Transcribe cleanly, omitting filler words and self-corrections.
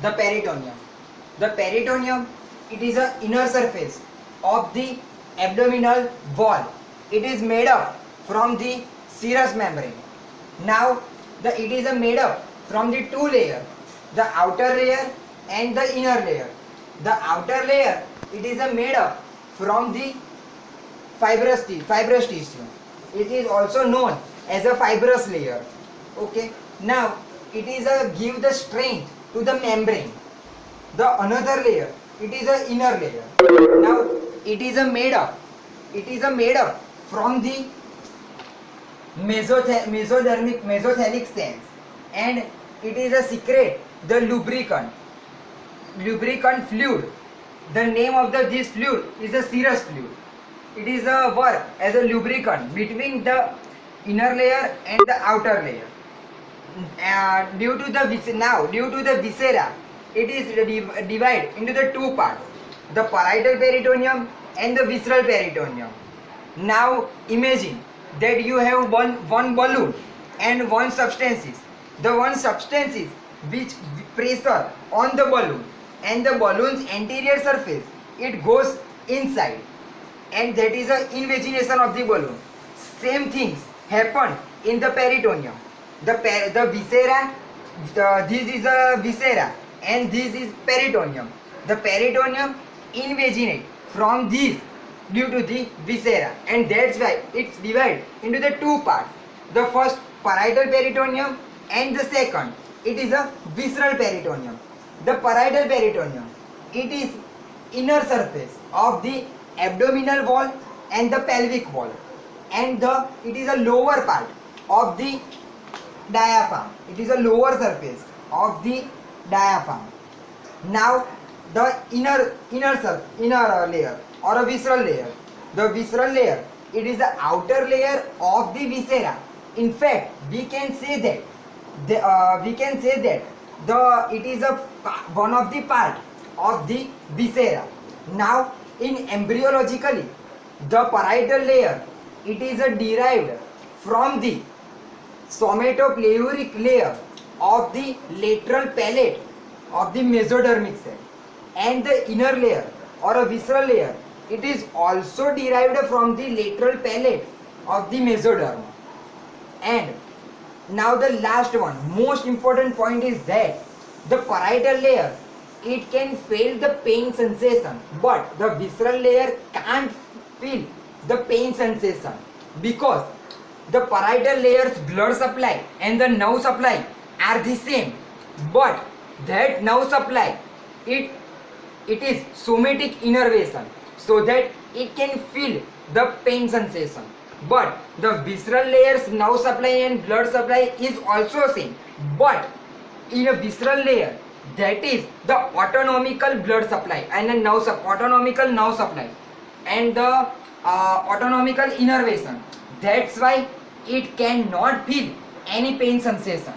the peritoneum. The peritoneum, it is a inner surface of the abdominal wall. It is made up from the serous membrane. Now it is made up from the two layers, the outer layer and the inner layer. The outer layer, it is made up from the fibrous tissue. It is also known as a fibrous layer. Okay. Now it is give the strength to the membrane. The another layer, it is a inner layer. Now it is made up from the mesothelic cells, and it is secrete the lubricant fluid. The name of this fluid is a serous fluid. It is work as a lubricant between the inner layer and the outer layer. Due to the viscera, it is divided into the two parts, the parietal peritoneum and the visceral peritoneum. Now imagine that you have one balloon and one substances. The one substances which pressure on the balloon, and the balloon's anterior surface, it goes inside, and that is an invagination of the balloon. Same things happen in the peritoneum. The viscera, this is a viscera and this is peritoneum. The peritoneum invaginate from this due to the viscera, and that's why it's divided into the two parts. The first, parietal peritoneum, and the second, it is a visceral peritoneum. The parietal peritoneum, it is inner surface of the abdominal wall and the pelvic wall, and it is a lower part of the diaphragm. It is a lower surface of the diaphragm. Now the inner layer or a visceral layer. The visceral layer, it is the outer layer of the viscera. In fact, we can say that it is one of the part of the viscera. Now in embryologically, the parietal layer, it is derived from the somatopleuric layer of the lateral palate of the mesodermic cell, and the inner layer or a visceral layer, it is also derived from the lateral palate of the mesoderm. And now the last one, most important point is that the parietal layer, it can feel the pain sensation, but the visceral layer can't feel the pain sensation, because the parietal layer's blood supply and the nerve supply are the same, but that nerve supply, it is somatic innervation, so that it can feel the pain sensation. But the visceral layer's nerve supply and blood supply is also same, but in a visceral layer, that is the autonomical blood supply and a autonomical nerve supply and the autonomical innervation. That's why it cannot feel any pain sensation.